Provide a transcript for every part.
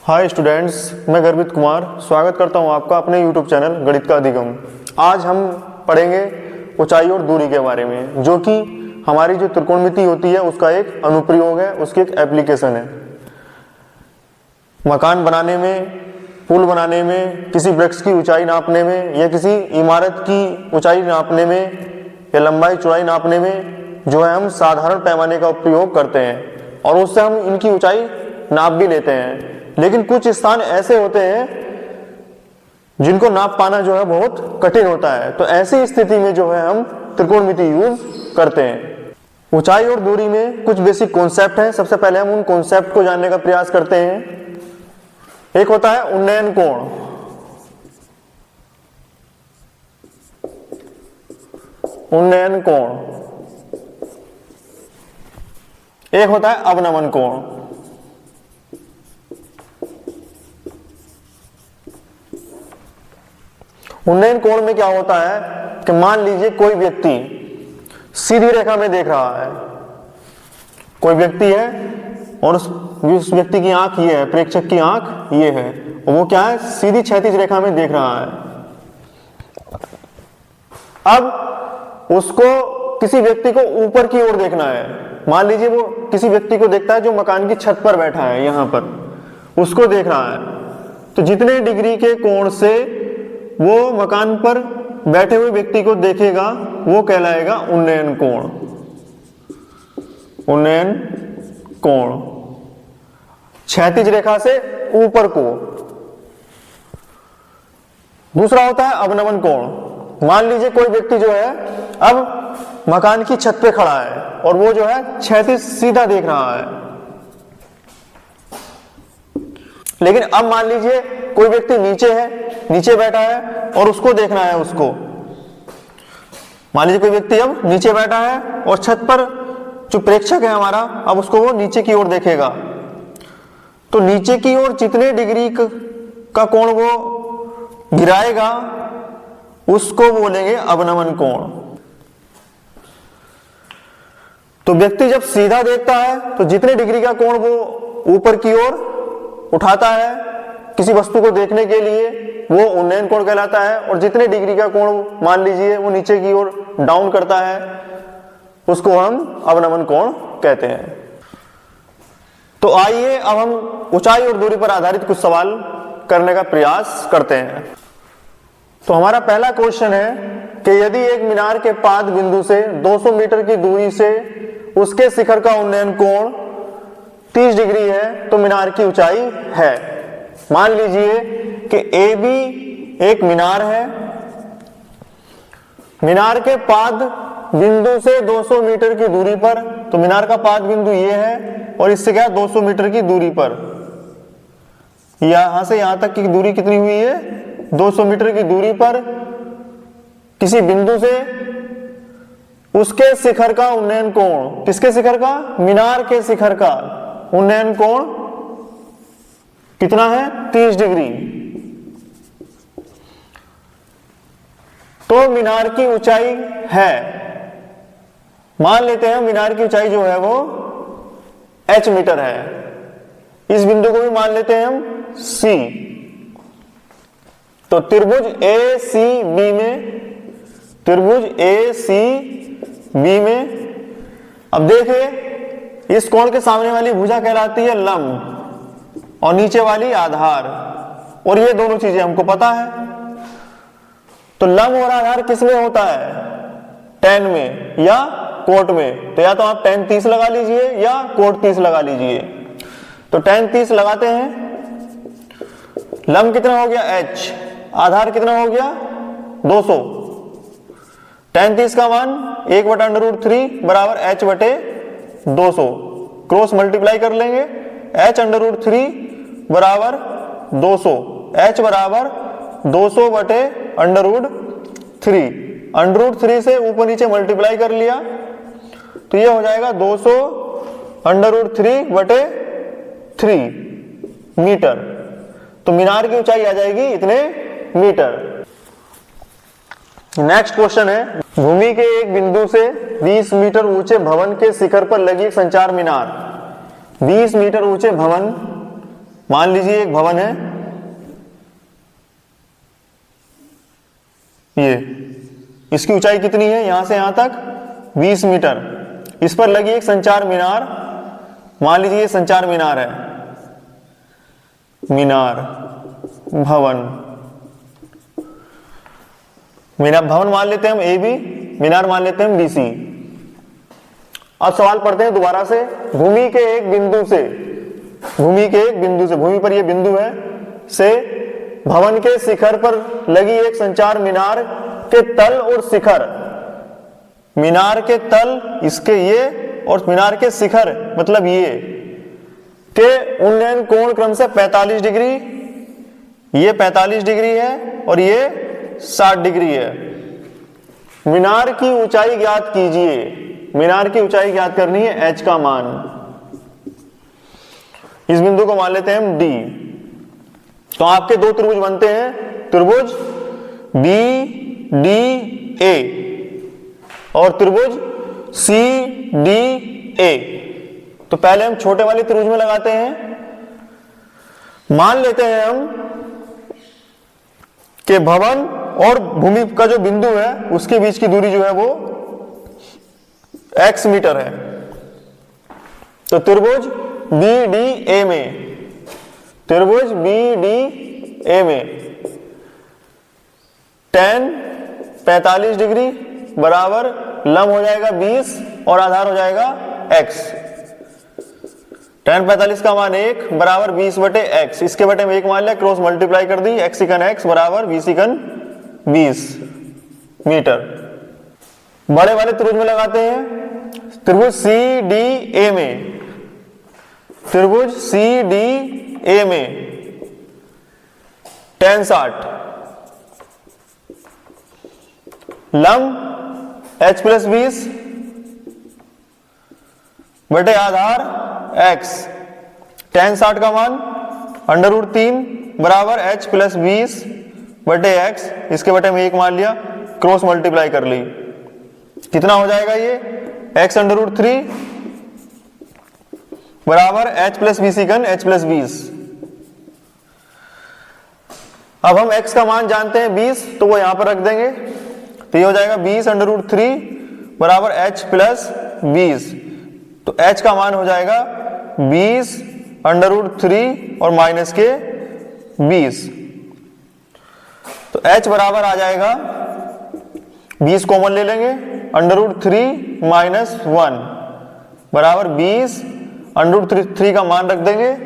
Hi students, मैं गर्वित कुमार स्वागत करता हूं आपका अपने यूट्यूब चैनल गणित का अधिगम। आज हम पढ़ेंगे ऊंचाई और दूरी के बारे में, जो कि हमारी जो त्रिकोणमिति होती है उसका एक अनुप्रयोग है, उसकी एक एप्लीकेशन है। मकान बनाने में, पुल बनाने में, किसी वृक्ष की ऊंचाई नापने में या किसी इमारत की ऊंचाई नापने में या लंबाई चौड़ाई नापने में जो है हम साधारण पैमाने का उपयोग करते हैं और उससे हम इनकी ऊंचाई नाप भी लेते हैं। लेकिन कुछ स्थान ऐसे होते हैं जिनको नाप पाना जो है बहुत कठिन होता है, तो ऐसी स्थिति में जो है हम त्रिकोणमिति यूज करते हैं। ऊंचाई और दूरी में कुछ बेसिक कॉन्सेप्ट हैं। सबसे पहले हम उन कॉन्सेप्ट को जानने का प्रयास करते हैं। एक होता है उन्नयन कोण, उन्नयन कोण। एक होता है अवनमन कोण। उन्नयन कोण में क्या होता है कि मान लीजिए कोई व्यक्ति सीधी रेखा में देख रहा है, कोई व्यक्ति है और उस व्यक्ति की आंख ये है, प्रेक्षक की आंख ये है, और वो क्या है, सीधी क्षैतिज रेखा में देख रहा है। अब उसको किसी व्यक्ति को ऊपर की ओर देखना है। मान लीजिए वो किसी व्यक्ति को देखता है जो मकान की छत पर बैठा है, यहां पर उसको देख रहा है, तो जितने डिग्री के कोण से वो मकान पर बैठे हुए व्यक्ति को देखेगा वो कहलाएगा उन्नयन कोण। उन्नयन कोण क्षैतिज रेखा से ऊपर को। दूसरा होता है अवनमन कोण। मान लीजिए कोई व्यक्ति जो है अब मकान की छत पे खड़ा है और वो जो है क्षैतिज सीधा देख रहा है। लेकिन अब मान लीजिए कोई व्यक्ति नीचे है, नीचे बैठा है और उसको देखना है उसको। मान लीजिए कोई व्यक्ति अब नीचे बैठा है और छत पर जो प्रेक्षक है हमारा, अब उसको वो नीचे की ओर देखेगा, तो नीचे की ओर जितने डिग्री का कोण वो गिराएगा उसको बोलेंगे अवनमन कोण। तो व्यक्ति जब सीधा देखता है तो जितने डिग्री का कोण वो ऊपर की ओर उठाता है किसी वस्तु को देखने के लिए वो उन्नयन कोण कहलाता है, और जितने डिग्री का कोण मान लीजिए वो नीचे की ओर डाउन करता है उसको हम अवनमन कोण कहते हैं। तो आइए अब हम ऊंचाई और दूरी पर आधारित कुछ सवाल करने का प्रयास करते हैं। तो हमारा पहला क्वेश्चन है कि यदि एक मीनार के पाद बिंदु से 200 मीटर की दूरी से उसके शिखर का उन्नयन कोण 30 डिग्री है तो मीनार की ऊंचाई है। मान लीजिए कि ए बी एक मीनार है, मीनार के पाद बिंदु से 200 मीटर की दूरी पर, तो मीनार का पाद बिंदु ये है और इससे क्या 200 मीटर की दूरी पर, यहां से यहां तक की दूरी कितनी हुई है 200 मीटर की दूरी पर किसी बिंदु से उसके शिखर का उन्नयन कोण, किसके शिखर का, मीनार के शिखर का उन्नयन कोण कितना है 30 डिग्री। तो मीनार की ऊंचाई है, मान लेते हैं मीनार की ऊंचाई जो है वो h मीटर है। इस बिंदु को भी मान लेते हैं हम C। तो त्रिभुज ACB में, त्रिभुज ACB में अब देखिए इस कोण के सामने वाली भुजा कहलाती है लंब और नीचे वाली आधार, और ये दोनों चीजें हमको पता है। तो लंब और आधार किस में होता है, tan में या कोट में, तो या तो आप tan 30 लगा लीजिए या कोट 30 लगा लीजिए। तो tan 30 लगाते हैं, लंब कितना हो गया h, आधार कितना हो गया 200, tan 30 का मान 1/√3 बराबर h बटे 200, क्रॉस मल्टीप्लाई कर लेंगे, h√3 बराबर 200, h बराबर 200 बटे √3, √3 से ऊपर नीचे मल्टीप्लाई कर लिया तो ये हो जाएगा 200 √3 बटे 3 मीटर। तो मीनार की ऊंचाई आ जाएगी इतने मीटर। नेक्स्ट क्वेश्चन है, भूमि के एक बिंदु से 20 मीटर ऊंचे भवन के शिखर पर लगी एक संचार मीनार 20 मीटर ऊंचे भवन मान लीजिए एक भवन है, ये इसकी ऊंचाई कितनी है यहां से यहां तक 20 मीटर। इस पर लगी एक संचार मीनार, मान लीजिए ये संचार मीनार है, मीनार भवन, मीनार भवन मान लेते हैं हम ए बी, मीनार मान लेते हैं हम बी सी। अब सवाल पढ़ते हैं दोबारा से। भूमि के एक बिंदु से, भूमि के एक बिंदु से, भूमि पर यह बिंदु है, से भवन के शिखर पर लगी एक संचार मीनार के तल और शिखर, मीनार के तल इसके ये और मीनार के शिखर मतलब ये के उन्नयन कोण क्रमशः 45 डिग्री, ये 45 डिग्री है और ये 60 डिग्री है। मीनार की ऊंचाई ज्ञात कीजिए, मीनार की ऊंचाई ज्ञात करनी है, h का मान। इस बिंदु को मान लेते हैं हम D। तो आपके दो त्रिभुज बनते हैं, त्रिभुज BDA और त्रिभुज CDA। तो पहले हम छोटे वाले त्रिभुज में लगाते हैं। मान लेते हैं हम कि भवन और भूमि का जो बिंदु है उसके बीच की दूरी जो है वो x मीटर है। तो त्रिभुज BDA में, त्रिभुज BDA में tan 45 डिग्री बराबर लंब हो जाएगा 20 और आधार हो जाएगा x। tan 45 का मान 1 बराबर 20 बटे x, इसके बटे में 1 मान लिया, क्रॉस मल्टीप्लाई कर दी, x इकन x बराबर 20 इकन 20 मीटर। बड़े वाले त्रिभुज में लगाते हैं, त्रिभुज CDA में, त्रिभुज CDA में tan 60 लंब h प्लस 20 बटे आधार x, tan 60 का मान √3 बराबर h प्लस 20 बटे x, इसके बटे में 1 मान लिया, क्रॉस मल्टीप्लाई कर ली, कितना हो जाएगा ये x √3 बराबर h प्लस 20 इकन h प्लस 20। अब हम x का मान जानते हैं 20, तो वो यहां पर रख देंगे, तो ये हो जाएगा 20 √3 बराबर h प्लस 20। तो h का मान हो जाएगा 20 √3 और माइनस के 20। तो h बराबर आ जाएगा 20 कॉमन ले लेंगे, √3 माइनस 1 बराबर 20 √3 का मान रख देंगे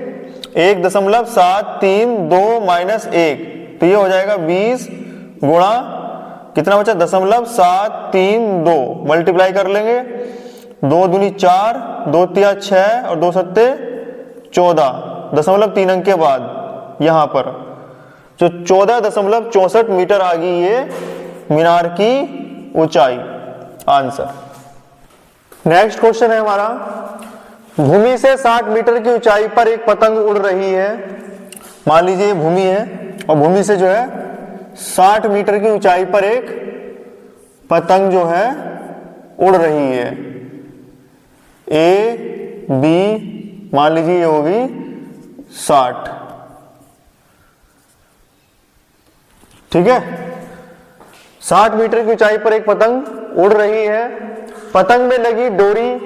1.732 माइनस 1, तो ये हो जाएगा 20 गुणा कितना बचा 0.732, मल्टीप्लाई कर लेंगे, 2 दूनी 4, 2 तिया 6 और 2 सत्ते 14, 0.3 अंक के बाद यहां पर जो 14.64 मीटर आ गई ये मीनार की ऊंचाई। आंसर। नेक्स्ट क्वेश्चन है हमारा, भूमि से 60 मीटर की ऊंचाई पर एक पतंग उड़ रही है। मान लीजिए ये भूमि है और भूमि से जो है 60 मीटर की ऊंचाई पर एक पतंग जो है उड़ रही है। A B मान लीजिए ये होगी 60, ठीक है। 60 मीटर की ऊंचाई पर एक पतंग उड़ रही है। पतंग में लगी डोरी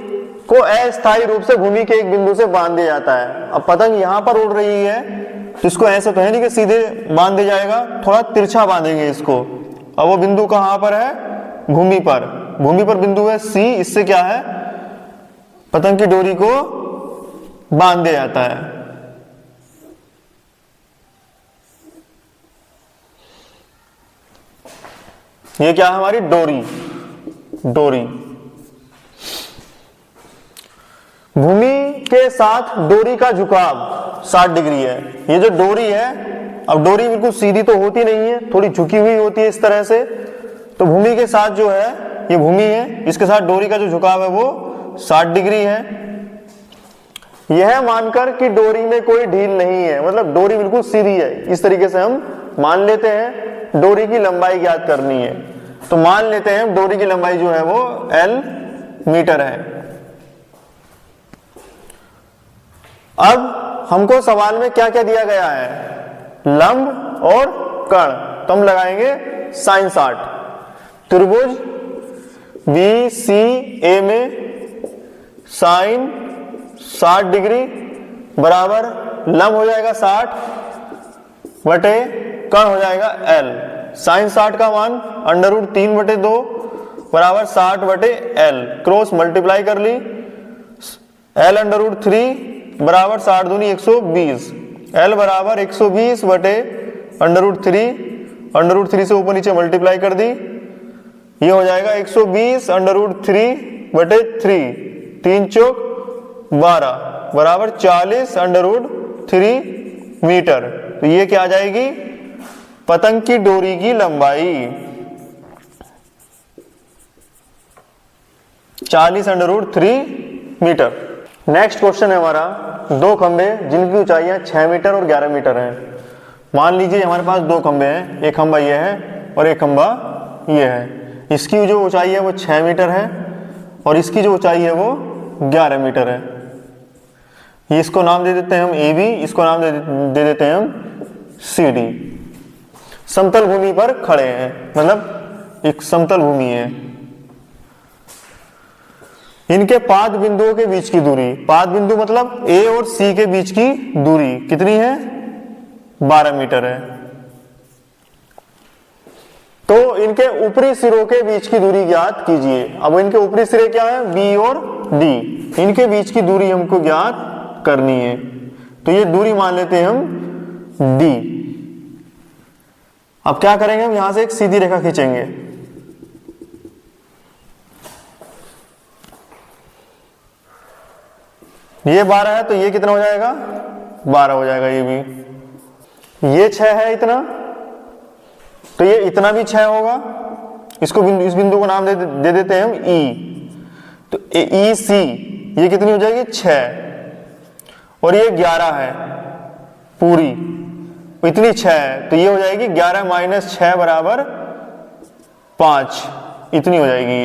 को अस्थायी रूप से भूमि के एक बिंदु से बांध दिया जाता है। अब पतंग यहां पर उड़ रही है तो इसको ऐसे तो है नहीं कि सीधे बांध दिया जाएगा, थोड़ा तिरछा बांधेंगे इसको। अब वो बिंदु कहां पर है, भूमि पर। भूमि पर बिंदु है C, इससे क्या है पतंग की डोरी को बांध दिया जाता है। ये क्या है हमारी डोरी, डोरी। भूमि के साथ डोरी का झुकाव 60 डिग्री है। ये जो डोरी है, अब डोरी बिल्कुल सीधी तो होती नहीं है, थोड़ी झुकी हुई होती है इस तरह से। तो भूमि के साथ जो है, ये भूमि है, इसके साथ डोरी का जो झुकाव है वो 60 डिग्री है। यह मानकर कि डोरी में कोई ढील नहीं है, मतलब डोरी बिल्कुल सीधी है, इस तरीके से हम मान लेते हैं। डोरी की लंबाई ज्ञात करनी है, तो मान लेते हैं डोरी की लंबाई जो है वो L मीटर है। अब हमको सवाल में क्या क्या दिया गया है, लंब और कर्ण, तो हम लगाएंगे sin 60। त्रिभुज BCA में sin 60 डिग्री बराबर लंब हो जाएगा 60 बटे कर्ण हो जाएगा L। sin 60 का मान √3/2 बराबर 60 बटे L, क्रॉस मल्टीप्लाई कर ली, L √3 बराबर 60 दूनी 120, L बराबर 120 बटे √3 से ऊपर नीचे मल्टीप्लाई कर दी, ये हो जाएगा 120 √3 बटे 3, 3 चौक 12 बराबर 40 √3 मीटर। तो ये क्या आ जाएगी, पतंग की डोरी की लंबाई 40 √3 मीटर। नेक्स्ट क्वेश्चन है हमारा, दो खंबे जिनकी ऊंचाइयां 6 मीटर और 11 मीटर है। मान लीजिए हमारे पास दो खंबे हैं, एक खंबा ये है और एक खंबा ये है। इसकी जो ऊंचाई है वो 6 मीटर है और इसकी जो ऊंचाई है वो 11 मीटर है। ये इसको नाम दे देते हैं हम AB, इसको नाम दे देते हैं हम CD। समतल भूमि पर खड़े हैं, मतलब एक समतल भूमि है। इनके पाद बिंदुओं के बीच की दूरी, पाद बिंदु मतलब A और C के बीच की दूरी कितनी है, 12 मीटर है। तो इनके ऊपरी सिरों के बीच की दूरी ज्ञात कीजिए। अब इनके ऊपरी सिरे क्या है, B और D, इनके बीच की दूरी हमको ज्ञात करनी है। तो ये दूरी मान लेते हैं हम D। अब क्या करेंगे, हम यहां से एक सीधी रेखा खींचेंगे। ये 12 है तो ये कितना हो जाएगा, 12 हो जाएगा। ये भी, ये 6 है इतना, तो ये इतना भी 6 होगा। इसको इस बिंदु को नाम दे देते हैं हम E। तो EC ये कितनी हो जाएगी, 6, और ये 11 है पूरी, इतनी 6 है, तो ये हो जाएगी 11 - 6 बराबर 5, इतनी हो जाएगी।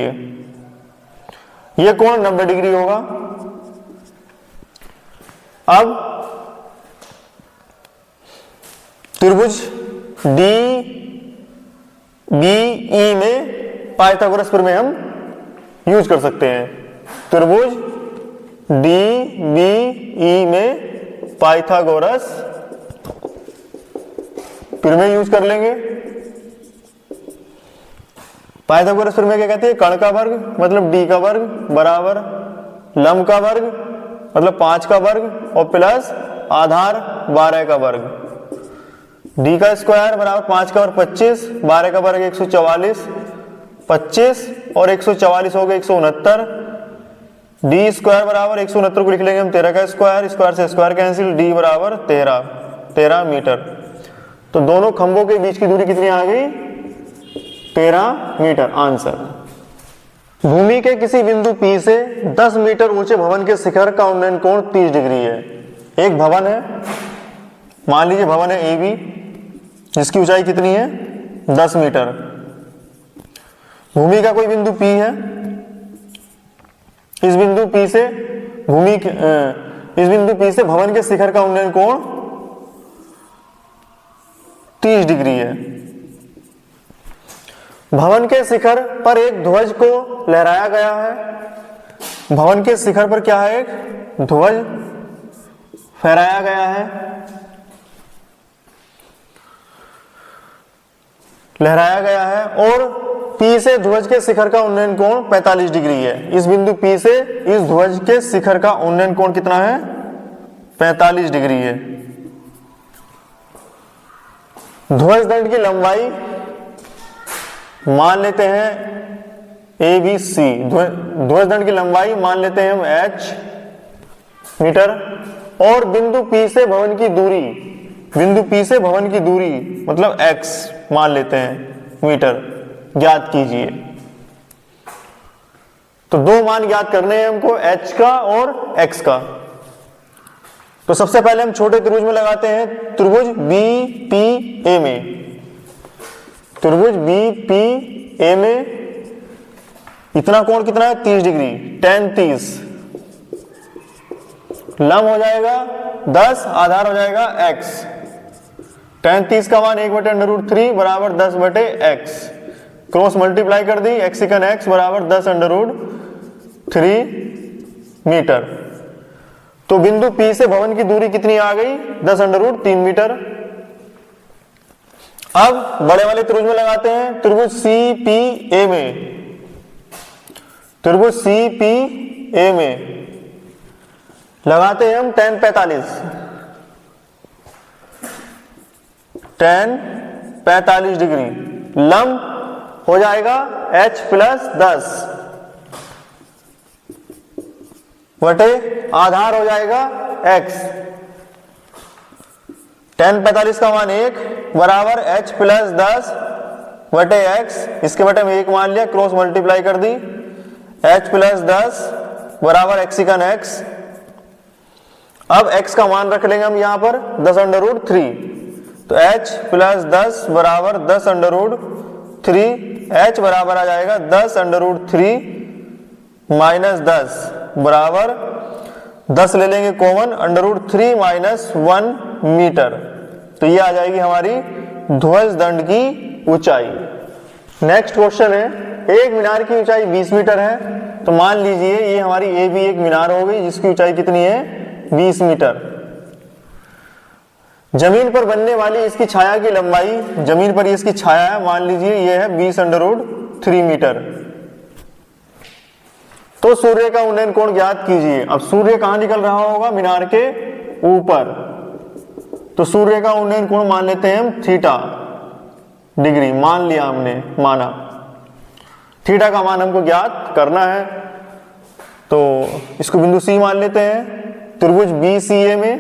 ये कोण 90 डिग्री होगा। अब त्रिभुज DBE में पाइथागोरस प्रमेय हम यूज कर सकते हैं। त्रिभुज DBE में पाइथागोरस प्रमेय यूज कर लेंगे। पाइथागोरस प्रमेय क्या कहते हैं, कर्ण का वर्ग मतलब D का वर्ग बराबर लंब का वर्ग मतलब 5 का वर्ग और प्लस आधार 12 का वर्ग। D का स्क्वायर बराबर 5 का वर्ग 25, 12 का वर्ग 144, 25 और 144 हो गए 169। D स्क्वायर बराबर 169 को लिख लेंगे हम 13 का स्क्वायर, स्क्वायर से स्क्वायर कैंसिल, D बराबर 13 मीटर। तो दोनों खंभों के बीच की दूरी कितनी आ गई, 13 मीटर आंसर। भूमि के किसी बिंदु P से 10 मीटर ऊंचे भवन के शिखर का उन्नयन कोण 30 डिग्री है। एक भवन है, मान लीजिए भवन है AB, जिसकी ऊंचाई कितनी है, 10 मीटर। भूमि का कोई बिंदु P है, इस बिंदु P से भवन के शिखर का उन्नयन कोण 30 डिग्री है। भवन के शिखर पर एक ध्वज को लहराया गया है। भवन के शिखर पर क्या है, एक ध्वज फहराया गया है, लहराया गया है। और P से ध्वज के शिखर का उन्नयन कोण 45 डिग्री है। इस बिंदु P से इस ध्वज के शिखर का उन्नयन कोण कितना है, 45 डिग्री है। ध्वज दंड की लंबाई मान लेते हैं ABC, ध्वज दंड की लंबाई मान लेते हैं हम H मीटर। और बिंदु P से भवन की दूरी, बिंदु P से भवन की दूरी मतलब X मान लेते हैं मीटर, ज्ञात कीजिए। तो दो मान ज्ञात करने हैं हमको, H का और X का। तो सबसे पहले हम छोटे त्रिभुज में लगाते हैं, त्रिभुज BPA में। त्रिभुज BPA में इतना कोण कितना है, 30 डिग्री, tan 30 लम हो जाएगा 10, आधार हो जाएगा x। tan 30 का मान 1/√3 बराबर 10/x। क्रॉस मल्टीप्लाई कर दी, x secant x बराबर 10√3 मीटर। तो बिंदु P से भवन की दूरी कितनी आ गई? 10√3 मीटर। अब बड़े वाले त्रिभुज में लगाते हैं, त्रिभुज CPA में, त्रिभुज CPA में लगाते हैं हम tan 45 डिग्री। लंब हो जाएगा h प्लस 10 बटे आधार हो जाएगा x। tan 45 का मान 1 बराबर h प्लस 10 बटे x। इसके बटे में 1 मान लिया, क्रॉस मल्टीप्लाई कर दी, h प्लस 10 बराबर x secant x। अब x का मान रख लेंगे हम यहां पर 10√3, तो h प्लस 10 बराबर 10√3, h बराबर आ जाएगा 10√3 माइनस 10 बराबर 10 ले लेंगे कॉमन, √3 माइनस 1 मीटर। तो ये आ जाएगी हमारी ध्वज दंड की ऊंचाई। नेक्स्ट क्वेश्चन है, एक मीनार की ऊंचाई 20 मीटर है, तो मान लीजिए ये हमारी ए भी एक मीनार हो गई जिसकी ऊंचाई कितनी है? 20 मीटर। जमीन पर बनने वाली इसकी छाया की लंबाई, जमीन पर इसकी छाया है, मान लीजिए ये है 20√3 मीटर। तो सूर्य का उन्नयन कोण ज्ञात कीजिए। अब सूर्य कहां निकल रहा होगा? मीनार के ऊपर। तो सूर्य का उन्नयन कोण मान लेते हैं हम थीटा डिग्री, मान लिया हमने, माना। थीटा का मान हमको ज्ञात करना है, तो इसको बिंदु C मान लेते हैं। त्रिभुज BCA में,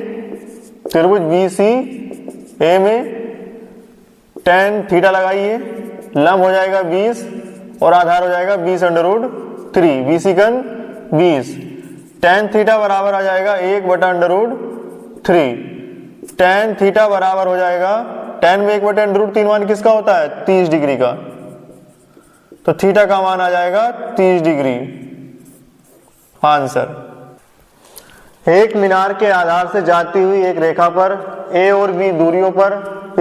त्रिभुज BCA में tan थीटा लगाइए, लंब हो जाएगा 20 और आधार हो जाएगा 20√3, 20 secant 20। tan थीटा बराबर आ जाएगा 1/√3। tan थीटा बराबर हो जाएगा, tan में 1/√3 मान किसका होता है? 30 डिग्री का। तो थीटा का मान आ जाएगा 30 डिग्री। आंसर। एक मीनार के आधार से जाती हुई एक रेखा पर A और B दूरियों पर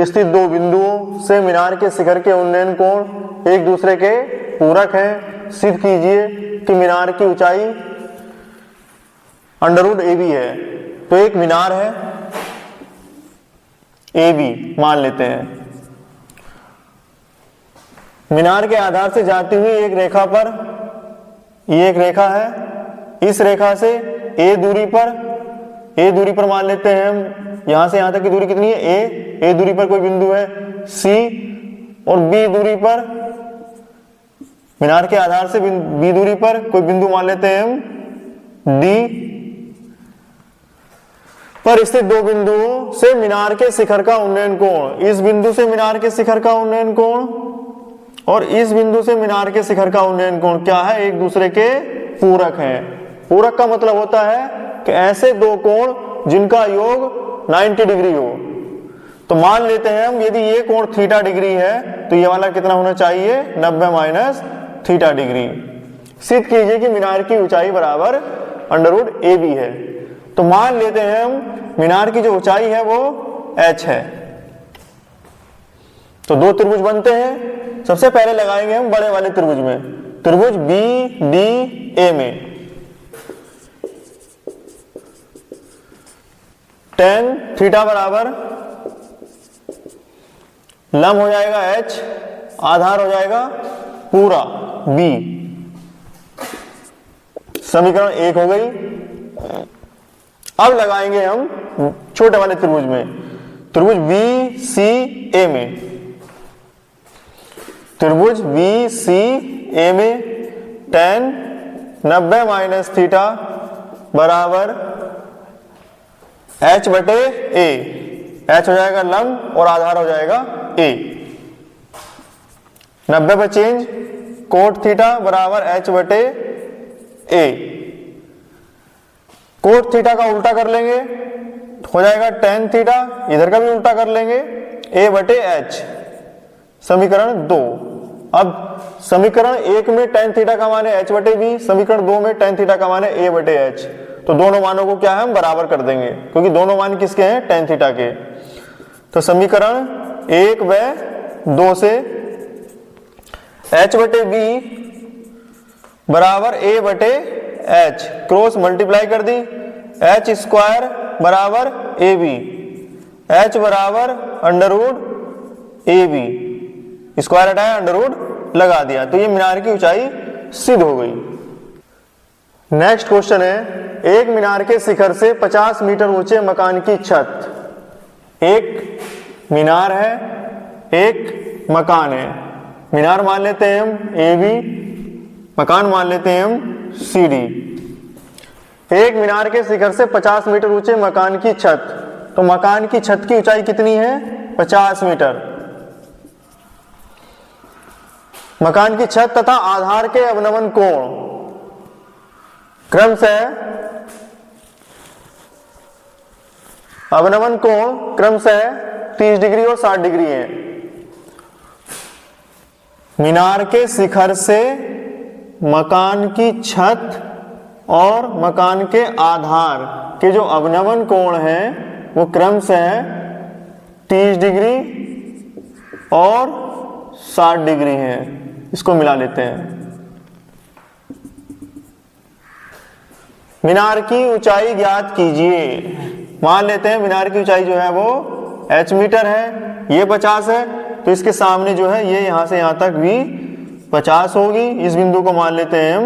स्थित दो बिंदुओं से मीनार के शिखर के उन्नयन कोण एक दूसरे के पूरक हैं। सिद्ध कीजिए कि मीनार की ऊंचाई √AB है। तो एक मीनार है AB मान लेते हैं, मीनार के आधार से जाती हुई एक रेखा पर, ये एक रेखा है, इस रेखा से A दूरी पर मान लेते हैं हम, यहां से यहां तक की दूरी कितनी है? A दूरी पर कोई बिंदु है C, और B दूरी पर, मीनार के आधार से B दूरी पर कोई बिंदु मान लेते हैं हम D पर स्थित दो बिंदुओं से मीनार के शिखर का उन्नयन कोण, इस बिंदु से मीनार के शिखर का उन्नयन कोण और इस बिंदु से मीनार के शिखर का उन्नयन कोण क्या है? एक दूसरे के पूरक हैं। पूरक का मतलब होता है कि ऐसे दो कोण जिनका योग 90 डिग्री हो। तो मान लेते हैं हम, यदि ये कोण थीटा डिग्री है तो ये वाला कितना होना चाहिए? 90 माइनस थीटा डिग्री। सिद्ध कीजिए कि मीनार की ऊंचाई बराबर √AB है। तो मान लेते हैं हम मीनार की जो ऊंचाई है वो h है। तो दो त्रिभुज बनते हैं। सबसे पहले लगाएंगे हम बड़े वाले त्रिभुज में, त्रिभुज BDA में tan थीटा बराबर लंब हो जाएगा h, आधार हो जाएगा पूरा B। समीकरण 1 हो गई। अब लगाएंगे हम छोटे वाले त्रिभुज में, त्रिभुज BCA में, त्रिभुज BCA में tan 90 माइनस थीटा बराबर h बटे A। h हो जाएगा लंब और आधार हो जाएगा A। 90 पर चेंज, कोट थीटा बराबर h बटे A। कोट थीटा का उल्टा कर लेंगे, हो जाएगा tan थीटा, इधर का भी उल्टा कर लेंगे, A बटे h। समीकरण 2। अब समीकरण 1 में tan थीटा का मान है h बटे b, समीकरण 2 में tan थीटा का मान है A बटे h। तो तो दोनों मानों को क्या है, हम बराबर कर देंगे, क्योंकि दोनों मान किसके हैं, tan थीटा के। तो समीकरण 1 व 2 से h बटे बी बराबर a बटे h क्रॉस मल्टीप्लाई कर दी, h स्क्वायर बराबर ए बी, h बराबर under root A B, square हटाया अंडर रूट लगा दिया, तो ये मीनार की ऊंचाई सिद्ध हो गई। नेक्स्ट क्वेश्चन है, एक मीनार के शिखर से 50 मीटर ऊंचे मकान की छत। एक मीनार है, एक मकान है। मीनार मान लेते हैं हम ए बी, मकान मान लेते हैं हम सी डी। एक मीनार के शिखर से 50 मीटर ऊंचे मकान की छत, तो मकान की छत की ऊंचाई कितनी है, 50 मीटर। मकान की छत तथा आधार के अवनमन कोण क्रमशः अवनमन कोण क्रमशः 30 डिग्री और 60 डिग्री है। मीनार के शिखर से मकान की छत और मकान के आधार के जो अवनमन कोण है वो क्रमशः 30 डिग्री और 60 डिग्री है। इसको मिला लेते हैं। मीनार की ऊंचाई ज्ञात कीजिए। मान लेते हैं मीनार की ऊंचाई जो है वो h मीटर है, ये 50 है, तो इसके सामने जो है ये यहां से यहां तक भी 50 होगी। इस बिंदु को मान लेते हैं हम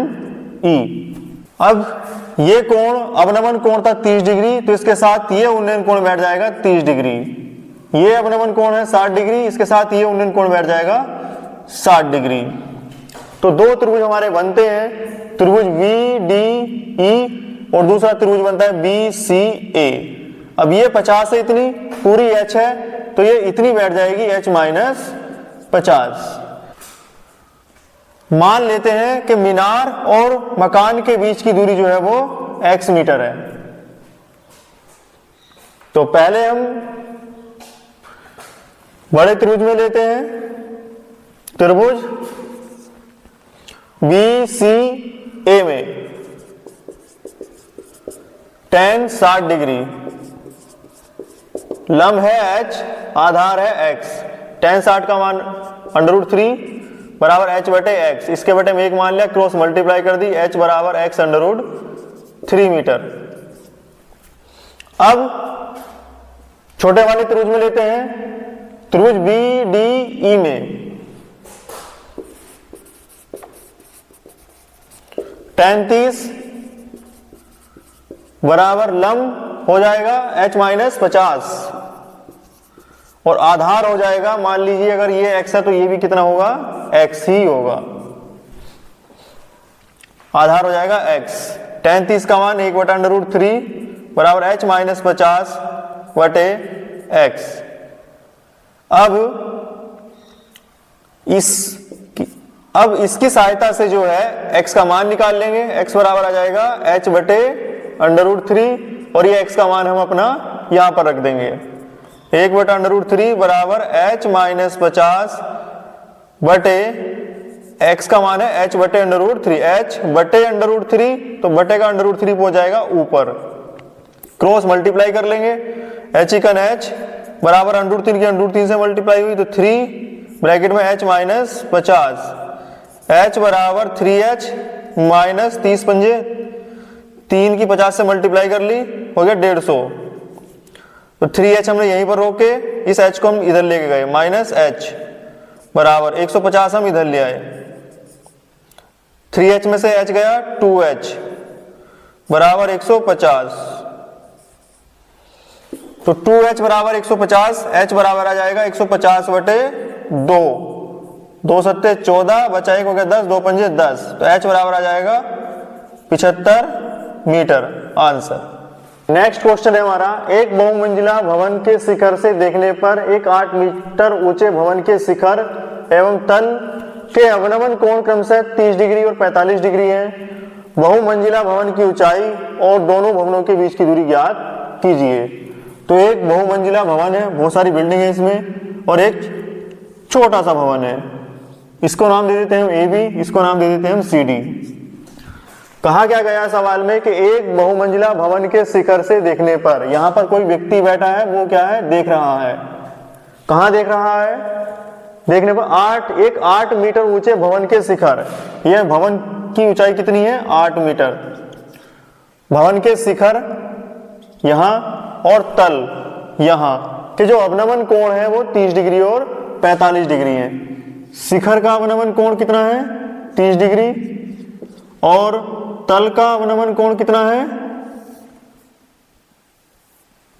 E। अब ये कोण अवनमन कोण था 30 डिग्री, तो इसके साथ ये उन्नयन कोण बैठ जाएगा 30 डिग्री। ये अवनमन कोण है 60 डिग्री, इसके साथ ये उन्नयन कोण बैठ जाएगा 60 डिग्री। तो दो त्रिभुज हमारे बनते हैं, त्रिभुज VDE और दूसरा त्रिभुज बनता है BCA। अब ये 50 है, इतनी पूरी h है, तो ये इतनी बैठ जाएगी h माइनस 50। मान लेते हैं कि मीनार और मकान के बीच की दूरी जो है वो x मीटर है। तो पहले हम बड़े त्रिभुज में लेते हैं, त्रिभुज BCA में tan 60 डिग्री, लंब है h, आधार है x। tan 60 का मान √3 बराबर h बटे x, इसके बटे में एक मान लिया, क्रॉस मल्टीप्लाई कर दी, h बराबर x √3 मीटर। अब छोटे वाले त्रिभुज में लेते हैं, त्रिभुज BDE में tan 30 बराबर लंब हो जाएगा h माइनस 50 और आधार हो जाएगा, मान लीजिए अगर ये x है तो ये भी कितना होगा, x ही होगा। आधार हो जाएगा x। tan 30 का मान 1 बटा √3 बराबर h माइनस 50 बटे x। अब इसकी सहायता से जो है x का मान निकाल लेंगे। x बराबर आ जाएगा h बटे √3 और ये x का मान हम अपना यहां पर रख देंगे। 1 बटा √3 बराबर h माइनस 50 बटे x का मान है h बटे √3। h बटे √3 तो बटे का √3 हो जाएगा ऊपर, क्रॉस मल्टीप्लाई कर लेंगे। h इकन h बराबर √3 की √3 से मल्टीप्लाई हुई तो 3 ब्रैकेट में h माइनस 50, h बराबर 3h माइनस 30 पंजे 3 की 50 से मल्टीप्लाई कर ली, हो गया 150। तो 3h हमने यहीं पर रोके, इस h को हम इधर लेके गए, माइनस h बराबर 150 हम इधर ले आए। 3h में से h गया 2h बराबर 150, तो 2h बराबर 150, h बराबर आ जाएगा 150 बटे 2, 2 सत्ते 14 बचा 1 हो गया 10, 2 पंजे 10, तो h बराबर आ जाएगा 75 मीटर आंसर। नेक्स्ट क्वेश्चन है हमारा, एक बहुमंजिला भवन के शिखर से देखने पर एक 8 मीटर ऊंचे भवन के शिखर एवं तल के अवनमन कोण क्रमशः 30 डिग्री और 45 डिग्री है। बहुमंजिला भवन की ऊंचाई और दोनों भवनों के बीच की दूरी ज्ञात कीजिए। तो एक बहुमंजिला भवन है, बहुत सारी बिल्डिंग है इसमें, और एक छोटा सा भवन है, इसको नाम दे देते हैं हम AB, इसको नाम दे देते हैं हम CD। कहा क्या गया सवाल में कि एक बहुमंजिला भवन के शिखर से देखने पर, यहां पर कोई व्यक्ति बैठा है, वो क्या है, देख रहा है। कहां देख रहा है? देखने पर एक 8 मीटर ऊंचे भवन के शिखर, यह भवन की ऊंचाई कितनी है? 8 मीटर। भवन के शिखर यहां और तल यहां के जो अवनमन कोण है वो 30 डिग्री और 45 डिग्री है। शिखर का अवनमन कोण कितना है? 30 डिग्री, और तल का अवनमन कोण कितना है?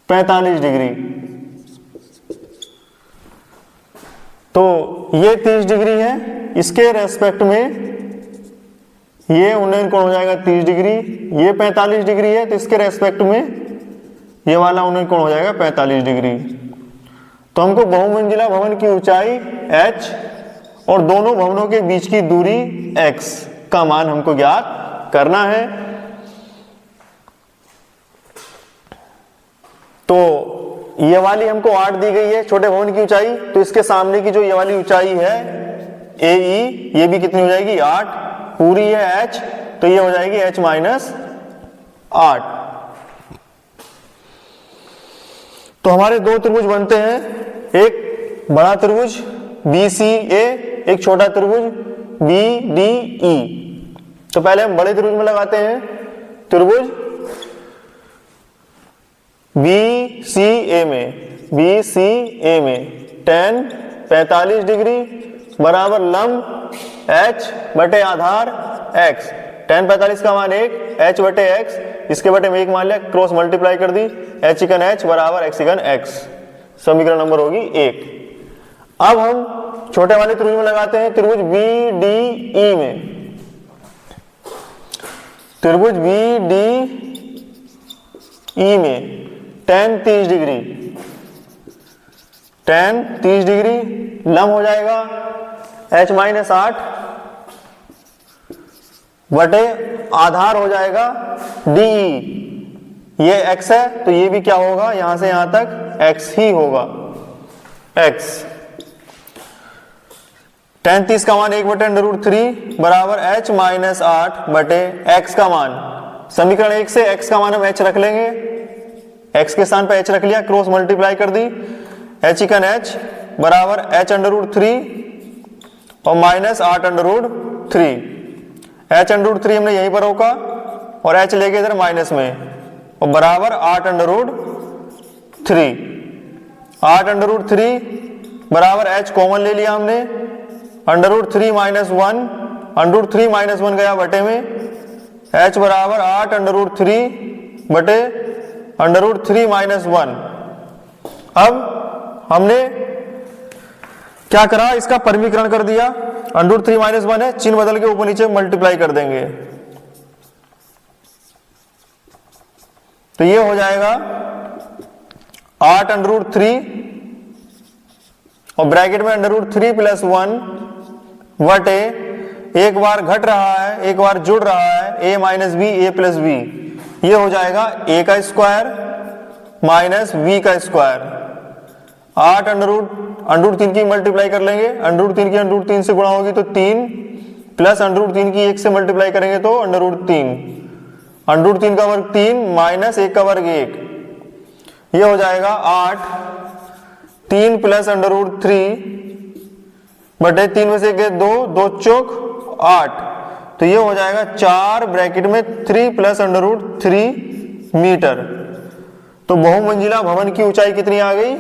45 डिग्री। तो ये 30 डिग्री है, इसके रेस्पेक्ट में ये उन्नयन कोण हो जाएगा 30 डिग्री, ये 45 डिग्री है, तो इसके रेस्पेक्ट में ये वाला उन्नयन कोण हो जाएगा 45 डिग्री। तो हमको बहुमंजिला भवन की ऊंचाई h और दोनों भवनों के बीच की दूरी x का मान हमको ज्ञात करना है। तो ये वाली हमको 8 दी गई है छोटे भवन की ऊंचाई, तो इसके सामने की जो ये वाली ऊंचाई है AE, ये भी कितनी हो जाएगी? 8। पूरी है h, तो ये हो जाएगी h माइनस 8। तो हमारे दो त्रिभुज बनते हैं, एक बड़ा त्रिभुज BCA, एक छोटा त्रिभुज BDE। तो पहले हम बड़े त्रिभुज में लगाते हैं। त्रिभुज BCA में tan 45 डिग्री बराबर लंब h बटे आधार x। tan 45 का मान 1, h बटे x, इसके बटे में 1 मान लिया, क्रॉस मल्टीप्लाई कर दी, h इकन h बराबर x इकन x। समीकरण नंबर होगी 1। अब हम छोटे वाले त्रिभुज में लगाते हैं। त्रिभुज BDE में, त्रिभुज BDE में tan 30 डिग्री, tan 30 डिग्री लंब हो जाएगा h माइनस 8 बटे आधार हो जाएगा DE। ये x है, तो ये भी क्या होगा? यहां से यहां तक x ही होगा, x। tan 30 का मान 1 बटे √3 बराबर h माइनस 8 बटे x का मान। समीकरण 1 से x का मान हम h रख लेंगे, x के स्थान पर h रख लिया, क्रॉस मल्टीप्लाई कर दी, h इकन h बराबर h √3 और माइनस 8 √3। h √3 हमने यहीं पर रोका और h लेके इधर माइनस में, और बराबर 8 √3। 8 √3 बराबर h कॉमन ले लिया हमने, √3 माइनस 1, √3 माइनस 1 गया बटे में, h बराबर 8 √3 बटे √3 माइनस 1। अब हमने क्या करा? इसका परिमीकरण कर दिया। √3 माइनस 1 है, चिन्ह बदल के ऊपर नीचे मल्टीप्लाई कर देंगे, तो ये हो जाएगा 8 √3 और ब्रैकेट में √3 प्लस 1 बटे, एक बार घट रहा है, एक बार जुड़ रहा है, a minus B, a plus B. ये हो जाएगा a का स्क्वायर माइनस b का स्क्वायर। 8 √3 की मल्टीप्लाई कर लेंगे, √3 की √3 से गुणा होगी तो 3, प्लस √3 की 1 से मल्टीप्लाई करेंगे तो √3, √3 का वर्ग 3 माइनस 1 का वर्ग 1। ये हो जाएगा 8, 3 प्लस √3 बटे 3 में से 2, 2 चौक 8, तो ये हो जाएगा 4 ब्रैकेट में 3 प्लस √3 मीटर। तो बहुमंजिला भवन की ऊंचाई कितनी आ गई?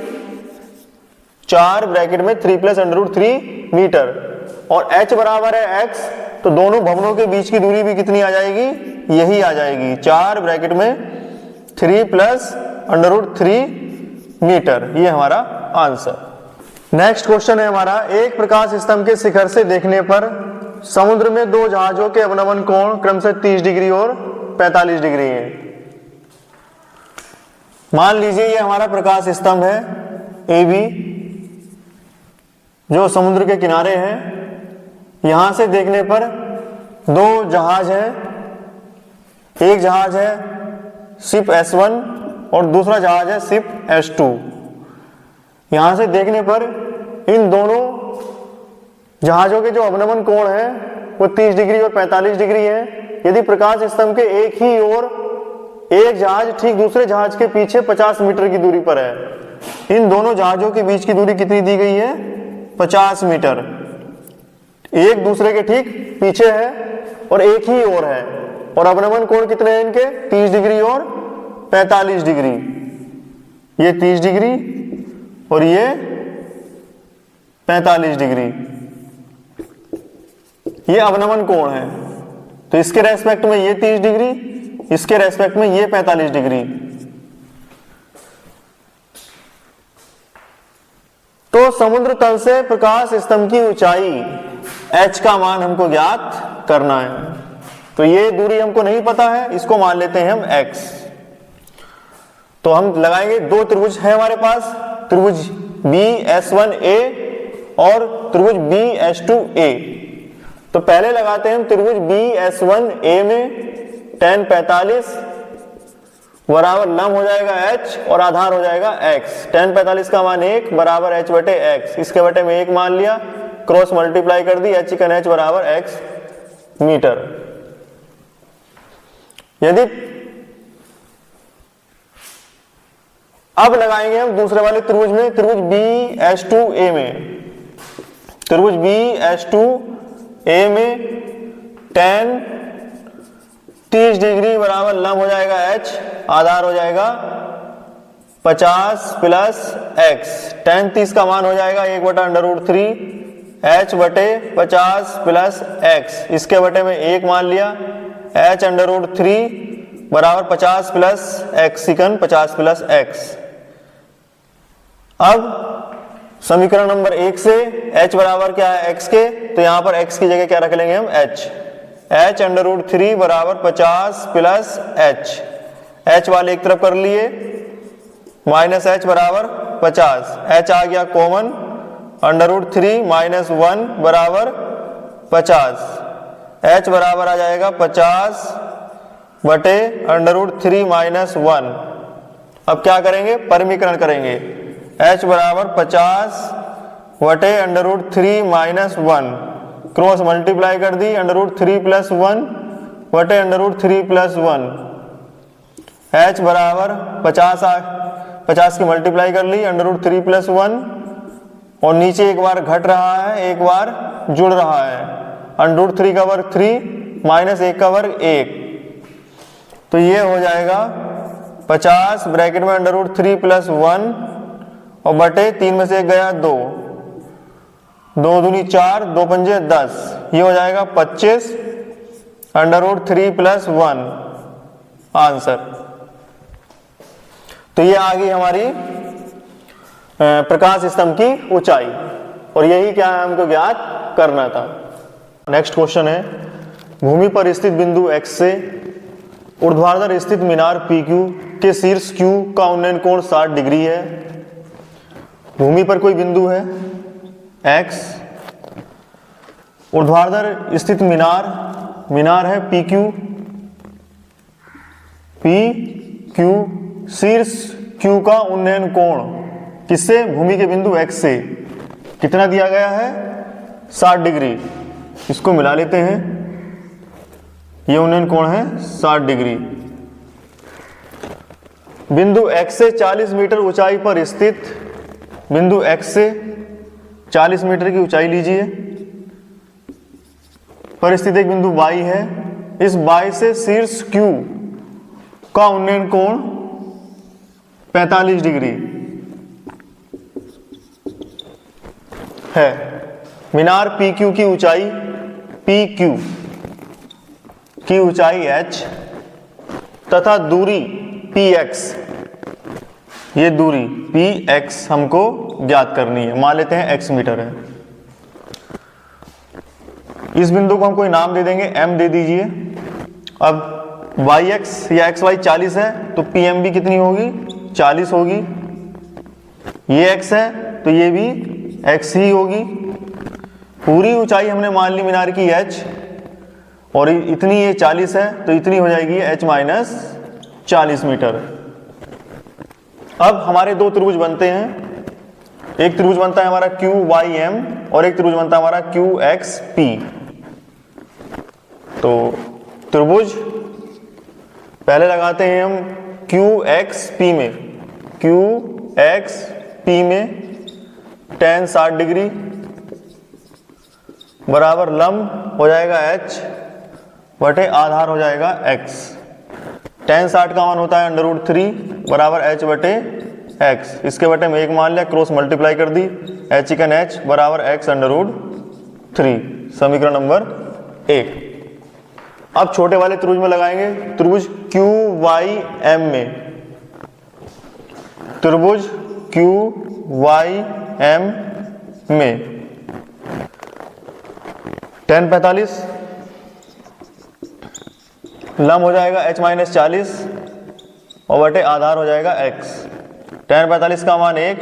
4 ब्रैकेट में 3 प्लस √3 मीटर, और h बराबर है x, तो दोनों भवनों के बीच की दूरी भी कितनी आ जाएगी? यही आ जाएगी, 4 ब्रैकेट में 3 प्लस √3 मीटर। ये हमारा आंसर। नेक्स्ट क्वेश्चन है हमारा, एक प्रकाश स्तंभ के शिखर से देखने पर समुद्र में दो जहाजों के अवनमन कोण क्रमशः 30 डिग्री और 45 डिग्री है। मान लीजिए ये हमारा प्रकाश स्तंभ है AB, जो समुद्र के किनारे है। यहां से देखने पर दो जहाज हैं, एक जहाज है शिप S1 और दूसरा जहाज है शिप S2। यहां से देखने पर इन दोनों जहाजों के जो अवनमन कोण है वो 30 डिग्री और 45 डिग्री है। यदि प्रकाश स्तंभ के एक ही ओर एक जहाज ठीक दूसरे जहाज के पीछे 50 मीटर की दूरी पर है, इन दोनों जहाजों के बीच की दूरी कितनी दी गई है? 50 मीटर। एक दूसरे के ठीक पीछे है और एक ही ओर है, और अवनमन कोण कितने हैं इनके? 30 डिग्री और 45 डिग्री। ये 30 डिग्री और ये 45 डिग्री, ये अवनमन कोण है। तो इसके रेस्पेक्ट में ये 30 डिग्री, इसके रेस्पेक्ट में ये 45 डिग्री। तो समुद्र तल से प्रकाश स्तंभ की ऊंचाई h का मान हमको ज्ञात करना है। तो ये दूरी हमको नहीं पता है, इसको मान लेते हैं हम x। तो हम लगाएंगे, दो त्रिभुज है हमारे पास, त्रिभुज BS1A और त्रिभुज BS2A। तो पहले लगाते हैं हम त्रिभुज BS1A में tan 45 बराबर लंब हो जाएगा h और आधार हो जाएगा x। tan 45 का मान 1 बराबर h बटे x, इसके बटे में 1 मान लिया, क्रॉस मल्टीप्लाई कर दी, h चिकन h बराबर x मीटर। यदि अब लगाएंगे हम दूसरे वाले त्रिभुज में, त्रिभुज BS2A में, त्रिभुज BS2A में tan 30 डिग्री बराबर लंब हो जाएगा h, आधार हो जाएगा 50 प्लस x। tan 30 का मान हो जाएगा 1 बटा √3 h बटे 50 प्लस x, इसके बटे में 1 मान लिया, h √3 बराबर 50 प्लस x सिकन 50 प्लस x। अब समीकरण नंबर 1 से h बराबर क्या है x के, तो यहां पर x की जगह क्या रख लेंगे हम? h √3 बराबर 50 प्लस h, h वाले एक तरफ कर लिए, माइनस h बराबर 50, h आ गया कॉमन, √3 माइनस 1 बराबर 50, h बराबर आ जाएगा 50 बटे √3 माइनस 1। अब क्या करेंगे? परिमीकरण करेंगे, h बराबर 50 बटे √3 माइनस 1, क्रॉस मल्टीप्लाई कर दी, √3 प्लस 1 बटे √3 प्लस 1, h बराबर 50 की मल्टीप्लाई कर ली, √3 प्लस 1, और नीचे एक बार घट रहा है एक बार जुड़ रहा है, √3 का वर्ग 3 माइनस 1 का वर्ग 1, तो ये हो जाएगा 50 ब्रैकेट में √3 प्लस 1 और बटे 3 में से 1 गया 2, 2 दूनी 4, 2 पंजे 10, ये हो जाएगा 25 √3 प्लस 1 आंसर। तो ये आ गई हमारी प्रकाश स्तंभ की ऊंचाई, और यही क्या है हमको ज्ञात करना था। नेक्स्ट क्वेश्चन है, भूमि पर स्थित बिंदु x से ऊर्ध्वाधर स्थित मीनार PQ के शीर्ष Q का उन्नयन कोण 60 डिग्री है। भूमि पर कोई बिंदु है x, ऊर्ध्वाधर स्थित मीनार है PQ, शीर्ष Q का उन्नयन कोण किससे? भूमि के बिंदु x से कितना दिया गया है? 60 डिग्री। इसको मिला लेते हैं, ये उन्नयन कोण है 60 डिग्री। बिंदु x से 40 मीटर ऊंचाई पर स्थित, बिंदु x से 40 मीटर की ऊंचाई लीजिए, पर स्थित एक बिंदु y है, इस y से शीर्ष Q का उन्नयन कोण 45 डिग्री है। मीनार PQ की ऊंचाई PQ की ऊंचाई h तथा दूरी px, ये दूरी px हमको ज्ञात करनी है, मान लेते हैं x मीटर है। इस बिंदु को हम कोई नाम दे देंगे, m दे दीजिए। अब yx या xy 40 है तो pmb कितनी होगी? 40 होगी। ये x है तो ये भी x ही होगी। पूरी ऊंचाई हमने मान ली मीनार की h, और इतनी ये 40 है तो इतनी हो जाएगी h माइनस 40 मीटर। अब हमारे दो त्रिभुज बनते हैं, एक त्रिभुज बनता है हमारा QYM और एक त्रिभुज बनता है हमारा QXP। तो त्रिभुज पहले लगाते हैं हम QXP में, QXP में tan 60 डिग्री बराबर लंब हो जाएगा H बटे आधार हो जाएगा X। tan 60 का मान होता है √3 बराबर H बटे X। इसके बटे में 1 मान लिया, क्रॉस मल्टीप्लाई कर दी, H चिकन H बराबर X √3, समीकरण नंबर 1। अब छोटे वाले त्रिभुज में लगाएंगे, त्रिभुज QYM में, त्रिभुज QYM में tan 45 लंब हो जाएगा H - 40 और बटे आधार हो जाएगा X। tan 45 का मान 1,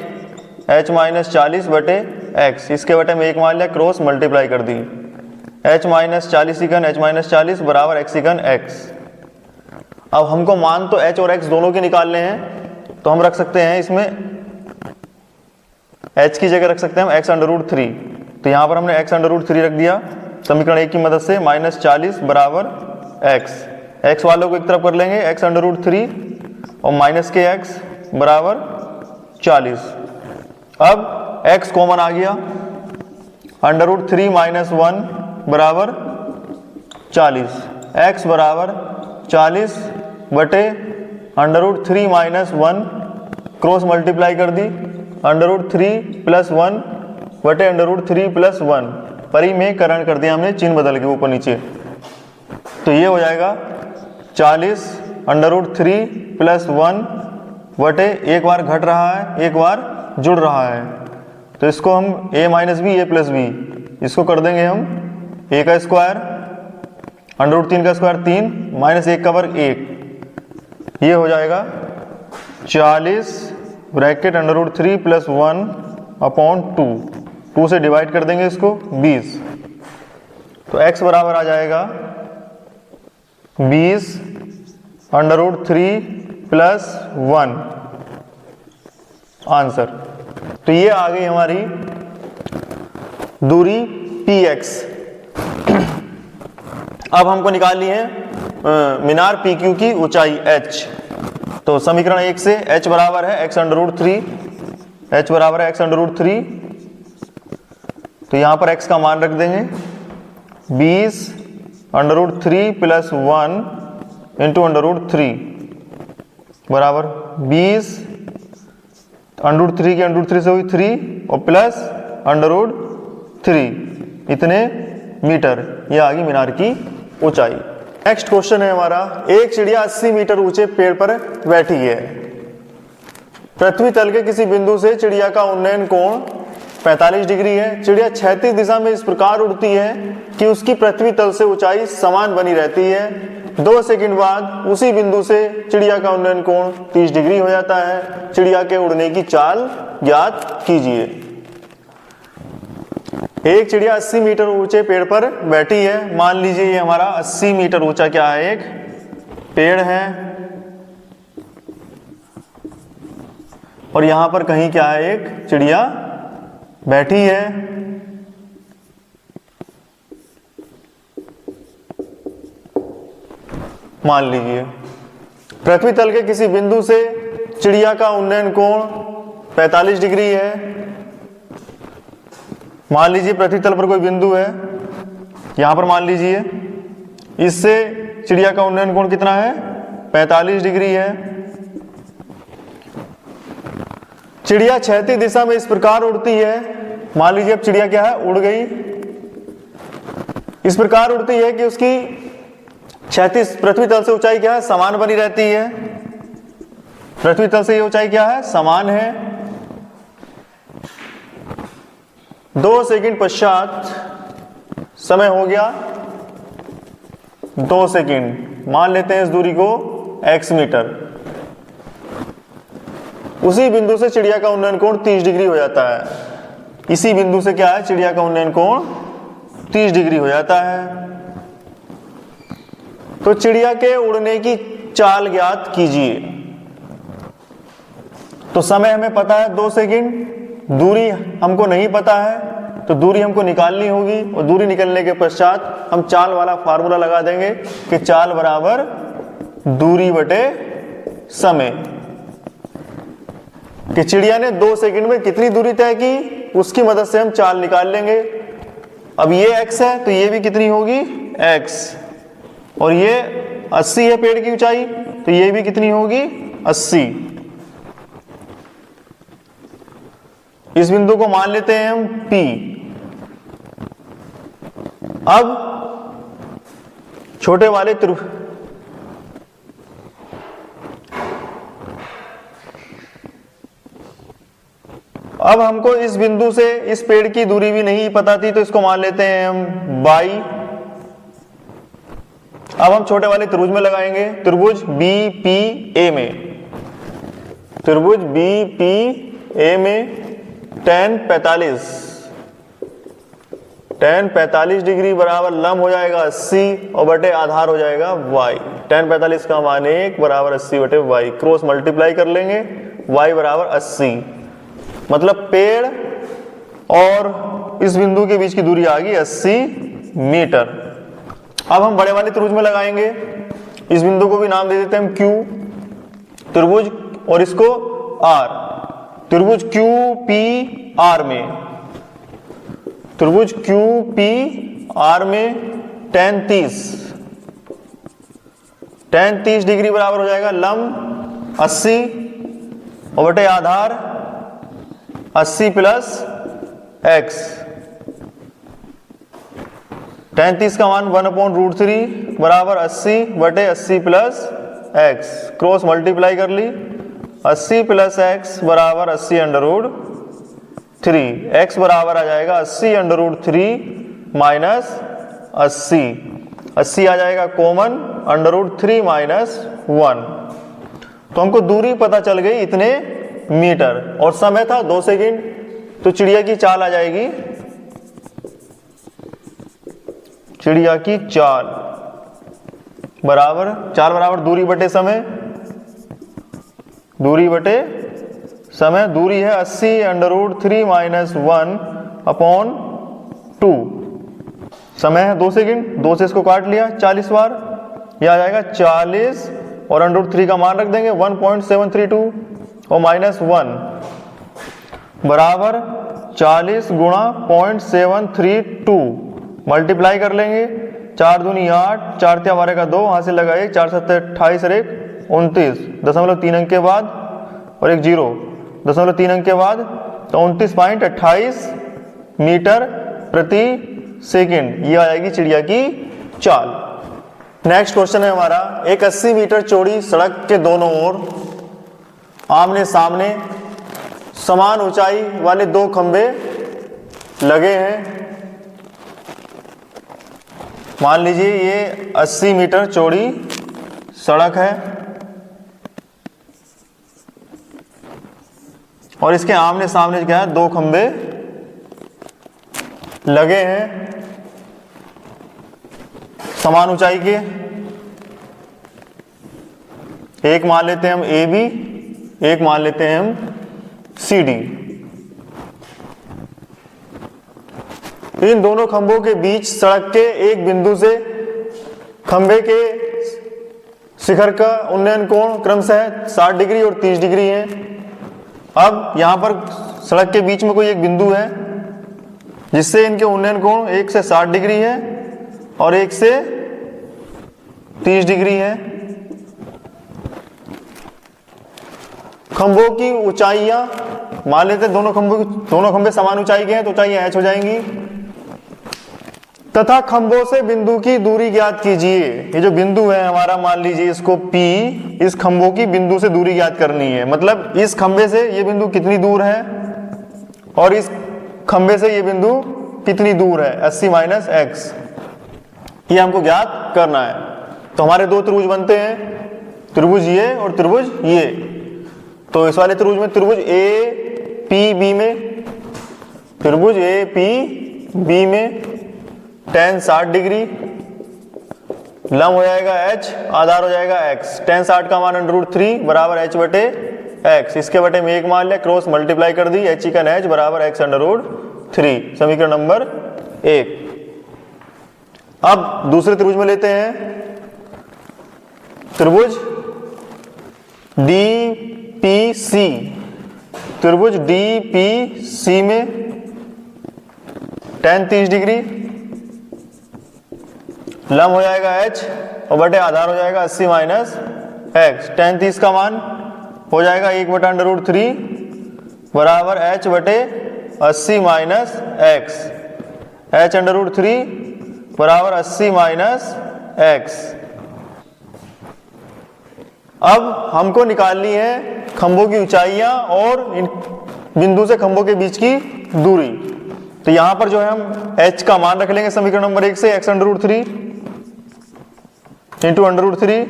H - 40 बटे X, इसके बटे में 1 मान लिया, क्रॉस मल्टीप्लाई कर दी, H - 40 इकन H - 40 बराबर X इकन X। अब हमको मान तो H और X दोनों के निकालने हैं, तो हम रख सकते हैं इसमें H की जगह रख सकते हैं हम X √3। तो यहाँ पर हमने X √3 रख दिया समीकरण 1 की मदद से, -40 बराबर X। X वालों को एक तरफ कर लेंगे, X √3 और माइनस के X बराबर 40। अब X कॉमन आ गया, √3 - 1 बराबर 40, X बराबर 40 बटे √3 - 1, क्रॉस मल्टीप्लाई कर दी, √3 + 1 बटे √3 + 1, परिमेयकरण कर दिया हमने, चिन्ह बदल के ऊपर नीचे। तो ये हो जाएगा 40 √3 + 1 बटे, एक बार घट रहा है एक बार जुड़ रहा है, तो इसको हम a - b a + b, इसको कर देंगे हम a का स्क्वायर, √3 का स्क्वायर 3, -1 का वर्ग 1, ये हो जाएगा 40 ब्रैकेट √3 + 1 अपॉन 2 से डिवाइड कर देंगे इसको 20, तो x बराबर आ जाएगा 20 √3 + 1 आंसर। तो ये आ गई हमारी दूरी PX। अब हमको निकालनी है मीनार PQ की ऊंचाई H। तो समीकरण 1 से H बराबर है X √3, H बराबर है X √3, तो यहां पर X का मान रख देंगे 20 √3 + 1 इंटू √3 बराबर 20, √3 की √3 से हुई 3 और प्लस √3, इतने मीटर, ये आ गई मीनार की ऊंचाई। नेक्स्ट क्वेश्चन है हमारा, एक चिड़िया 80 मीटर ऊंचे पेड़ पर बैठी है। पृथ्वी तल के किसी बिंदु से चिड़िया का उन्नयन कोण 45 डिग्री है। चिड़िया क्षैतिज दिशा में इस प्रकार उड़ती है कि उसकी पृथ्वी तल से ऊंचाई समान बनी रहती है। 2 सेकंड बाद उसी बिंदु से चिड़िया का उन्नयन कोण 30 डिग्री हो जाता है। चिड़िया के उड़ने की चाल ज्ञात कीजिए। एक चिड़िया 80 मीटर ऊंचे पेड़ पर बैठी है। मान लीजिए ये हमारा 80 मीटर ऊंचा क्या है, एक पेड़ है, और यहां पर कहीं क्या है, एक चिड़िया बैठी है। मान लीजिए पृथ्वी तल के किसी बिंदु से चिड़िया का उन्नयन कोण 45 डिग्री है। मान लीजिए पृथ्वी तल पर कोई बिंदु है, यहां पर मान लीजिए, इससे चिड़िया का उन्नयन कोण कितना है, 45 डिग्री है। चिड़िया क्षैतिज दिशा में इस प्रकार उड़ती है। मान लीजिए अब चिड़िया क्या है, उड़ गई। इस प्रकार उड़ती है कि उसकी क्षैतिज पृथ्वी तल से ऊंचाई क्या है, समान बनी रहती है। पृथ्वी तल से ये ऊंचाई क्या है, समान है। 2 सेकंड पश्चात समय हो गया 2 सेकंड, मान लेते हैं इस दूरी को x मीटर। उसी बिंदु से चिड़िया का उन्नयन कोण 30 डिग्री हो जाता है। इसी बिंदु से क्या है, चिड़िया का उन्नयन कोण 30 डिग्री हो जाता है। तो चिड़िया के उड़ने की चाल ज्ञात कीजिए। तो समय हमें पता है 2 सेकंड, दूरी हमको नहीं पता है, तो दूरी हमको निकालनी होगी, और दूरी निकलने के पश्चात हम चाल वाला फार्मूला लगा देंगे कि चाल बराबर दूरी बटे समय, कि चिड़िया ने 2 सेकंड में कितनी दूरी तय की, उसकी मदद से हम चाल निकाल लेंगे। अब ये x है तो ये भी कितनी होगी x, और ये 80 है पेड़ की ऊंचाई, तो ये भी कितनी होगी 80। इस बिंदु को मान लेते हैं हम P। अब छोटे वाले अब हमको इस बिंदु से इस पेड़ की दूरी भी नहीं पता थी, तो इसको मान लेते हैं हम y। अब हम छोटे वाले त्रिभुज में लगाएंगे, त्रिभुज BPA में, त्रिभुज BPA में tan 45 डिग्री बराबर लंब हो जाएगा 80 और बटे आधार हो जाएगा y। tan 45 का मान 1 बराबर 80 बटे y, क्रॉस मल्टीप्लाई कर लेंगे, y बराबर 80, मतलब पेड़ और इस बिंदु के बीच की दूरी आ गई 80 मीटर। अब हम बड़े वाले त्रिभुज में लगाएंगे, इस बिंदु को भी नाम दे देते हैं हम Q त्रिभुज, और इसको R, त्रिभुज QPR में, त्रिभुज QPR में tan 30 डिग्री बराबर हो जाएगा लंब 80 और बटे आधार 80 प्लस x। tan 30 का मान 1/√3 बराबर 80 बटे 80 प्लस x, क्रॉस मल्टीप्लाई कर ली, 80 प्लस x बराबर 80√3, x बराबर आ जाएगा 80√3 माइनस 80 आ जाएगा कॉमन, √3 माइनस 1, तो हमको दूरी पता चल गई इतने मीटर, और समय था 2 सेकंड, तो चिड़िया की चाल आ जाएगी, चिड़िया की चाल बराबर दूरी बटे समय, दूरी बटे समय, दूरी है 80√3 माइनस 1/2, समय है 2 सेकंड, 2 से इसको काट लिया 40 बार, यह आ जाएगा 40 और √3 का मान रख देंगे 1.732 और माइनस 1 बराबर 40 गुणा 0.732, मल्टीप्लाई कर लेंगे, 4 दूनी 8, 4 तिया 12 का 2, वहां से लगा 1, 4 7 28 और 1 29, 0.3 अंक के बाद और एक 0, 0.3 अंक के बाद, तो 29.28 मीटर प्रति सेकंड, ये आ जाएगी चिड़िया की चाल। नेक्स्ट क्वेश्चन है हमारा, एक 80 मीटर चौड़ी सड़क के दोनों ओर आमने सामने समान ऊंचाई वाले 2 खंबे लगे हैं। मान लीजिए ये 80 मीटर चौड़ी सड़क है और इसके आमने सामने क्या है, 2 खंबे लगे हैं समान ऊंचाई के। एक मान लेते हैं हम AB, एक मान लेते हैं हम CD। इन दोनों खंभों के बीच सड़क के एक बिंदु से खंभे के शिखर का उन्नयन कोण क्रमशः 60 डिग्री और 30 डिग्री है। अब यहां पर सड़क के बीच में कोई एक बिंदु है जिससे इनके उन्नयन कोण 1 से 60 डिग्री है और 1 से 30 डिग्री है। खंभों की ऊंचाइयां मान लेते हैं, दोनों खंभे समान ऊंचाई के हैं तो ऊंचाइयां h हो जाएंगी, तथा खंभों से बिंदु की दूरी ज्ञात कीजिए। ये जो बिंदु है हमारा, मान लीजिए इसको P, इस खंभों की बिंदु से दूरी ज्ञात करनी है, मतलब इस खंभे से ये बिंदु कितनी दूर है और इस खंभे से ये बिंदु कितनी दूर है, 80 माइनस x, ये हमको ज्ञात करना है। तो हमारे 2 त्रिभुज बनते हैं, त्रिभुज ये और त्रिभुज ये। तो इस वाले त्रिभुज में, त्रिभुज APB में, त्रिभुज APB में tan 60 डिग्री, लंब हो जाएगा h, आधार हो जाएगा x, tan 60 का मान √3 बराबर h बटे x, इसके बटे में 1 मान लिया, क्रॉस मल्टीप्लाई कर दी, h का h बराबर x 3, समीकरण नंबर 1। अब दूसरे त्रिभुज में लेते हैं, त्रिभुज DPC, त्रिभुज DPC में tan 30 डिग्री, लंब हो जाएगा h और बटे आधार हो जाएगा 80 माइनस x। tan 30 का मान हो जाएगा 1/√3 बराबर h बटे 80 माइनस x। h√3 बराबर 80 माइनस x। अब हमको निकालनी है खंभों की ऊंचाइयां और इन बिंदु से खंभों के बीच की दूरी। तो यहां पर जो है हम h का मान रख लेंगे समीकरण नंबर 1 से, x√3 इंटू √3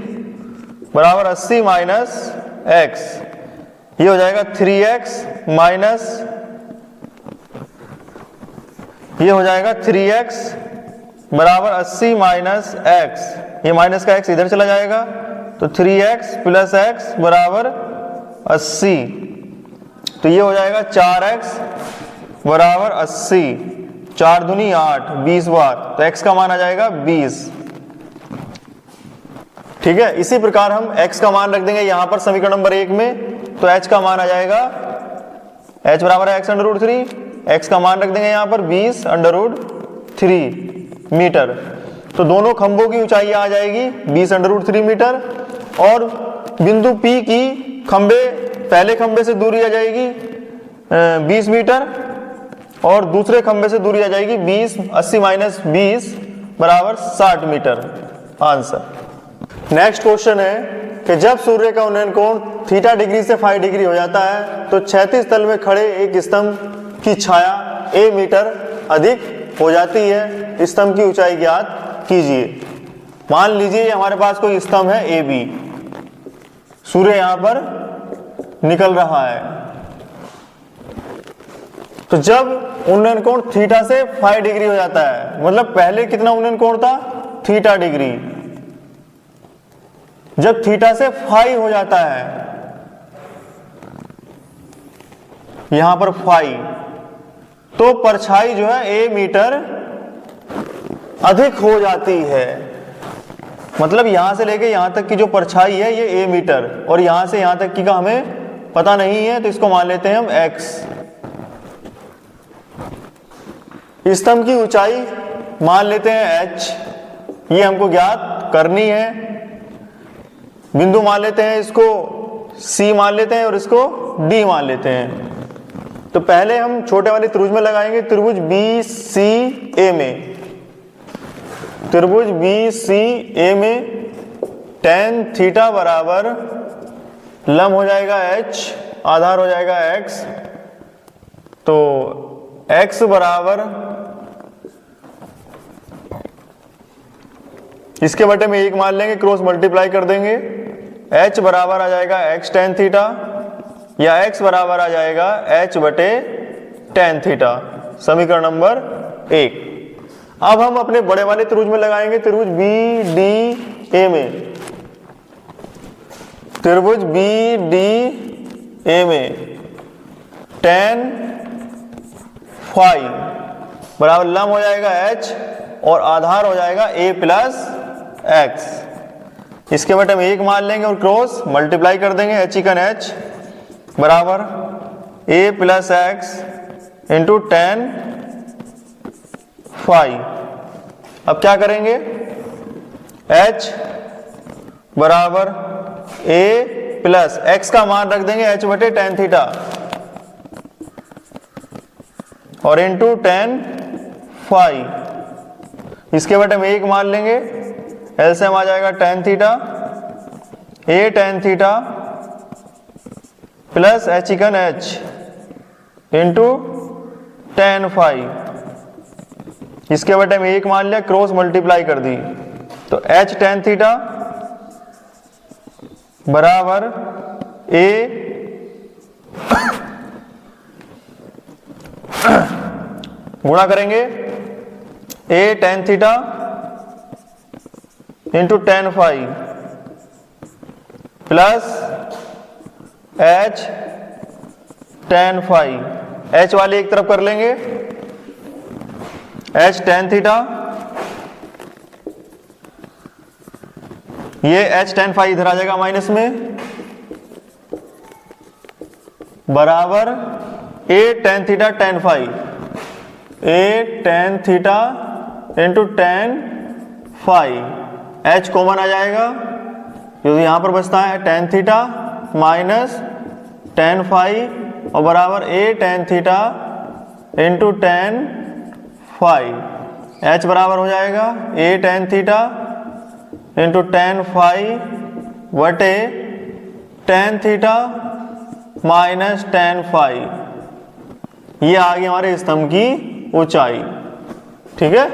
बराबर 80 माइनस x। ये हो जाएगा 3x माइनस, ये हो जाएगा 3x बराबर 80 माइनस x। ये माइनस का x इधर चला जाएगा, तो 3x प्लस x बराबर 80। तो ये हो जाएगा 4x बराबर 80, 4 दूनी 8, 20 बार, तो x का मान आ जाएगा 20। ठीक है, इसी प्रकार हम x का मान रख देंगे यहां पर समीकरण नंबर 1 में, तो h का मान आ जाएगा, h बराबर है x√3, x का मान रख देंगे यहां पर 20√3 मीटर। तो दोनों खंभों की ऊंचाई आ जाएगी 20√3 मीटर, और बिंदु P की पहले खंभे से दूरी आ जाएगी 20 मीटर, और दूसरे खंभे से दूरी आ जाएगी 80 माइनस 20 बराबर 60 मीटर। आंसर। नेक्स्ट क्वेश्चन है कि जब सूर्य का उन्नयन कोण थीटा डिग्री से 5 डिग्री हो जाता है तो क्षैतिज तल में खड़े एक स्तंभ की छाया a मीटर अधिक हो जाती है। स्तंभ की ऊंचाई ज्ञात कीजिए। मान लीजिए हमारे पास कोई स्तंभ है AB, सूर्य यहां पर निकल रहा है। तो जब उन्नयन कोण थीटा से 5 डिग्री हो जाता है, मतलब पहले कितना उन्नयन कोण था, थीटा डिग्री, जब थीटा से 5 हो जाता है, यहां पर 5, तो परछाई जो है a मीटर अधिक हो जाती है। मतलब यहां से लेके यहां तक की जो परछाई है ये a मीटर, और यहां से यहां तक की का हमें पता नहीं है, तो इसको मान लेते हैं हम x। स्तंभ की ऊंचाई मान लेते हैं h, ये हमको ज्ञात करनी है। बिंदु मान लेते हैं, इसको C मान लेते हैं और इसको D मान लेते हैं। तो पहले हम छोटे वाले त्रिभुज में लगाएंगे, त्रिभुज BCA में, त्रिभुज BCA में tan थीटा बराबर लंब हो जाएगा h, आधार हो जाएगा x। तो x बराबर, इसके बटे में 1 मान लेंगे, क्रॉस मल्टीप्लाई कर देंगे, h बराबर आ जाएगा x tan थीटा, या x बराबर आ जाएगा h बटे tan थीटा, समीकरण नंबर 1। अब हम अपने बड़े वाले त्रिभुज में लगाएंगे, त्रिभुज BDA में, त्रिभुज BDA में tan फाई बराबर लंब हो जाएगा h और आधार हो जाएगा a प्लस x। इसके बटे में 1 मान लेंगे और क्रॉस मल्टीप्लाई कर देंगे, h इकन h बराबर a plus x into tan phi. अब क्या करेंगे, h बराबर a प्लस x का मान रख देंगे h बटे tan थीटा और इंटू tan फाई। इसके बटे में 1 मान लेंगे, एलसीएम आ जाएगा tan theta, a tan theta plus h इकन h इंटू tan फाई। इसके बटे में 1 मान लिया, क्रॉस मल्टीप्लाई कर दी, तो h tan थीटा बराबर a गुणा करेंगे a tan theta into tan phi plus h tan phi. h वाले एक तरफ कर लेंगे एच टेन थीटा, ये एच टेन फाई इधर आ जाएगा माइनस में, बराबर a tan theta tan phi, a tan theta into tan phi, h common आ जाएगा, जो यहां पर बचता है tan theta minus tan phi और बराबर a tan theta into tan phi, h बराबर हो जाएगा a tan theta into tan phi बटे tan theta minus tan phi. ये आ गई हमारे स्तंभ की ऊंचाई। ठीक है।